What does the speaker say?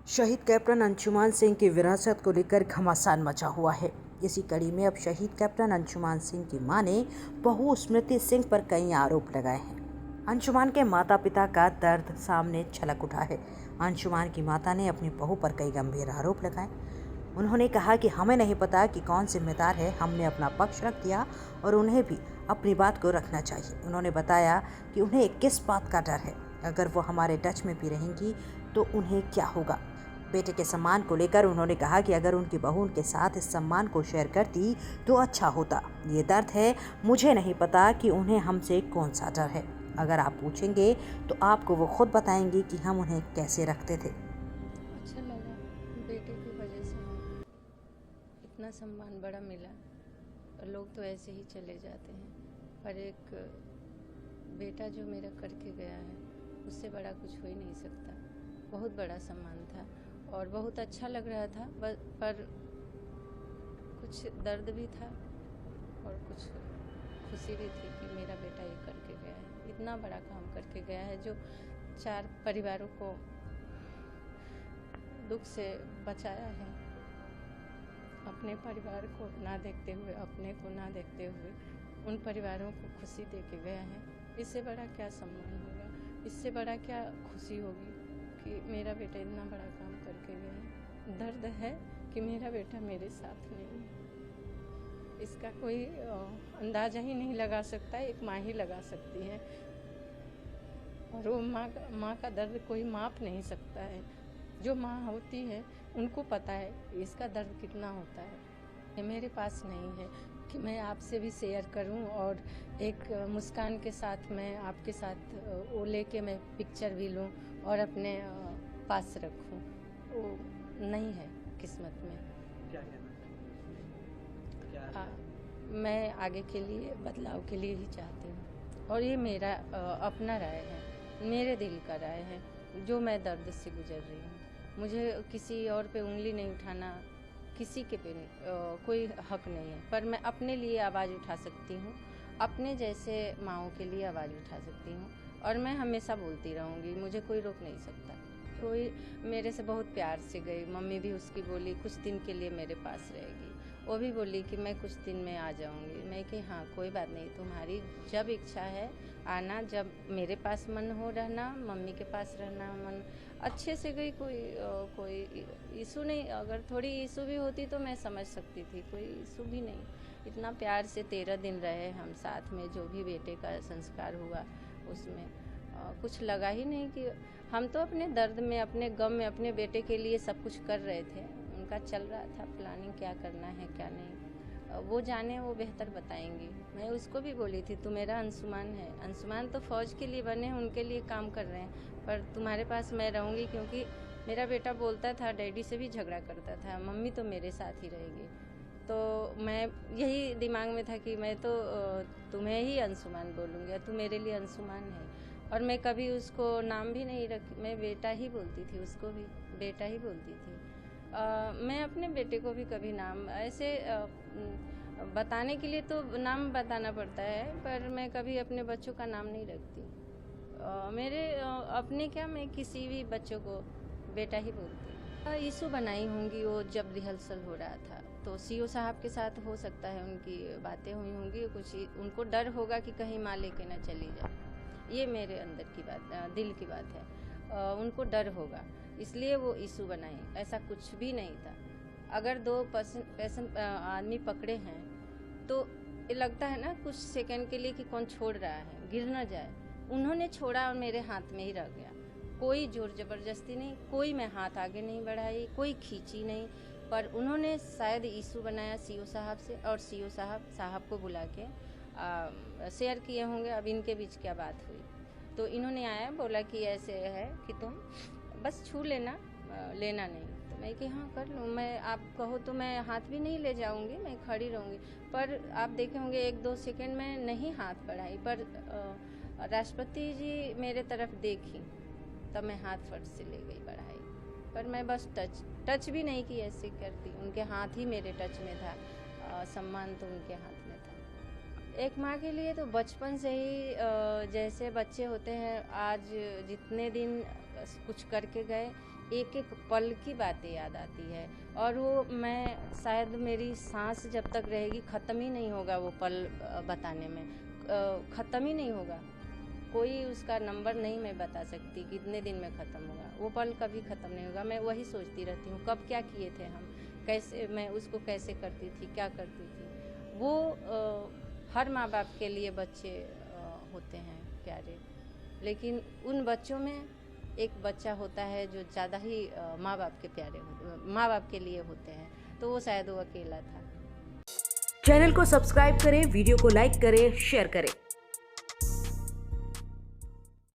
शहीद कैप्टन अंशुमान सिंह की विरासत को लेकर घमासान मचा हुआ है। इसी कड़ी में अब शहीद कैप्टन अंशुमान सिंह की मां ने बहू स्मृति सिंह पर कई आरोप लगाए हैं। अंशुमान के माता पिता का दर्द सामने छलक उठा है। अंशुमान की माता ने अपनी बहू पर कई गंभीर आरोप लगाए। उन्होंने कहा कि हमें नहीं पता कि कौन जिम्मेदार है, हमने अपना पक्ष रख दिया और उन्हें भी अपनी बात को रखना चाहिए। उन्होंने बताया कि उन्हें किस बात का डर है, अगर वो हमारे टच में भी रहेंगी तो उन्हें क्या होगा। बेटे के सम्मान को लेकर उन्होंने कहा कि अगर उनकी बहू उनके साथ इस सम्मान को शेयर करती तो अच्छा होता। ये दर्द है, मुझे नहीं पता कि उन्हें हमसे कौन सा डर है। अगर आप पूछेंगे तो आपको वो खुद बताएंगी कि हम उन्हें कैसे रखते थे। अच्छा लगा, बेटे की वजह से इतना सम्मान बड़ा मिला। लोग तो ऐसे ही चले जाते हैं, पर एक बेटा जो मेरा करके गया है उससे बड़ा कुछ हो ही नहीं सकता। बहुत बड़ा सम्मान था और बहुत अच्छा लग रहा था, पर कुछ दर्द भी था और कुछ खुशी भी थी कि मेरा बेटा ये करके गया है, इतना बड़ा काम करके गया है जो 4 परिवारों को दुख से बचाया है। अपने परिवार को ना देखते हुए, अपने को ना देखते हुए उन परिवारों को खुशी दे के गया है। इससे बड़ा क्या सम्मान होगा, इससे बड़ा क्या खुशी होगी कि मेरा बेटा इतना बड़ा काम करके गया है। दर्द है कि मेरा बेटा मेरे साथ नहीं है, इसका कोई अंदाज़ा ही नहीं लगा सकता, एक माँ ही लगा सकती है। और वो माँ का दर्द कोई माप नहीं सकता है। जो माँ होती है उनको पता है इसका दर्द कितना होता है। ये मेरे पास नहीं है कि मैं आपसे भी शेयर करूं और एक मुस्कान के साथ मैं आपके साथ वो लेके मैं पिक्चर भी लूं और अपने पास रखूं। वो नहीं है किस्मत में। क्या कहना मैं आगे के लिए बदलाव के लिए ही चाहती हूँ और ये मेरा अपना राय है, मेरे दिल का राय है, जो मैं दर्द से गुजर रही हूँ। मुझे किसी और पे उंगली नहीं उठाना, किसी के पे कोई हक नहीं है, पर मैं अपने लिए आवाज़ उठा सकती हूँ, अपने जैसे माँओं के लिए आवाज़ उठा सकती हूँ और मैं हमेशा बोलती रहूँगी, मुझे कोई रोक नहीं सकता। कोई मेरे से बहुत प्यार से गई, मम्मी भी उसकी बोली कुछ दिन के लिए मेरे पास रहेगी, वो भी बोली कि मैं कुछ दिन में आ जाऊंगी। मैं कि हाँ कोई बात नहीं, तुम्हारी जब इच्छा है आना, जब मेरे पास मन हो रहना, मम्मी के पास रहना मन। अच्छे से गई, कोई इशू नहीं। अगर थोड़ी इशू भी होती तो मैं समझ सकती थी, कोई इशू भी नहीं। इतना प्यार से 13 दिन रहे हम साथ में, जो भी बेटे का संस्कार हुआ उसमें कुछ लगा ही नहीं कि हम तो अपने दर्द में, अपने गम में, अपने बेटे के लिए सब कुछ कर रहे थे। उनका चल रहा था प्लानिंग, क्या करना है क्या नहीं, वो जाने, वो बेहतर बताएंगी। मैं उसको भी बोली थी, तू मेरा अंशुमान है, अंशुमान तो फ़ौज के लिए बने हैं, उनके लिए काम कर रहे हैं, पर तुम्हारे पास मैं रहूँगी क्योंकि मेरा बेटा बोलता था, डैडी से भी झगड़ा करता था, मम्मी तो मेरे साथ ही रहेगी। तो मैं यही दिमाग में था कि मैं तो तुम्हें ही अंशुमान बोलूँगी, तू मेरे लिए अंशुमान है। और मैं कभी उसको नाम भी नहीं रखी, मैं बेटा ही बोलती थी, उसको भी बेटा ही बोलती थी। मैं अपने बेटे को भी कभी नाम ऐसे बताने के लिए तो नाम बताना पड़ता है, पर मैं कभी अपने बच्चों का नाम नहीं रखती। मेरे अपने क्या, मैं किसी भी बच्चों को बेटा ही बोलती। इशू बनाई होंगी वो जब रिहर्सल हो रहा था, तो सीओ साहब के साथ हो सकता है उनकी बातें हुई होंगी, कुछ उनको डर होगा कि कहीं माँ लेके ना चली जाए। ये मेरे अंदर की बात, दिल की बात है। उनको डर होगा, इसलिए वो इशू बनाए, ऐसा कुछ भी नहीं था। अगर 2 पेशेंट आदमी पकड़े हैं तो ये लगता है ना कुछ सेकंड के लिए कि कौन छोड़ रहा है, गिर ना जाए। उन्होंने छोड़ा और मेरे हाथ में ही रह गया। कोई जोर ज़बरदस्ती नहीं, कोई मैं हाथ आगे नहीं बढ़ाई, कोई खींची नहीं, पर उन्होंने शायद इशू बनाया सीओ साहब से, और सीओ साहब को बुला के शेयर किए होंगे अब इनके बीच क्या बात हुई। तो इन्होंने आया, बोला कि ऐसे है कि तुम बस छू लेना, लेना नहीं। तो मैं कि हाँ कर लूँ, मैं आप कहो तो मैं हाथ भी नहीं ले जाऊँगी, मैं खड़ी रहूँगी। पर आप देखे होंगे 1-2 सेकंड में नहीं हाथ बढ़ाई, पर राष्ट्रपति जी मेरे तरफ देखी तब मैं हाथ फट से ले गई बढ़ाई। पर मैं बस टच भी नहीं की, ऐसे करती, उनके हाथ ही मेरे टच में था। सम्मान तो उनके हाथ में था। एक माँ के लिए तो बचपन से ही जैसे बच्चे होते हैं, आज जितने दिन कुछ करके गए, एक एक पल की बातें याद आती है। और वो मैं शायद मेरी सांस जब तक रहेगी ख़त्म ही नहीं होगा वो पल बताने में, ख़त्म ही नहीं होगा। कोई उसका नंबर नहीं मैं बता सकती कितने दिन में ख़त्म होगा, वो पल कभी ख़त्म नहीं होगा। मैं वही सोचती रहती हूँ कब क्या किए थे हम, कैसे मैं उसको कैसे करती थी, क्या करती थी। वो हर माँ बाप के लिए बच्चे होते हैं प्यारे, लेकिन उन बच्चों में एक बच्चा होता है जो ज़्यादा ही माँ बाप के प्यारे माँ बाप के लिए होते हैं, तो वो शायद वो अकेला था। चैनल को सब्सक्राइब करें, वीडियो को लाइक करें, शेयर करें।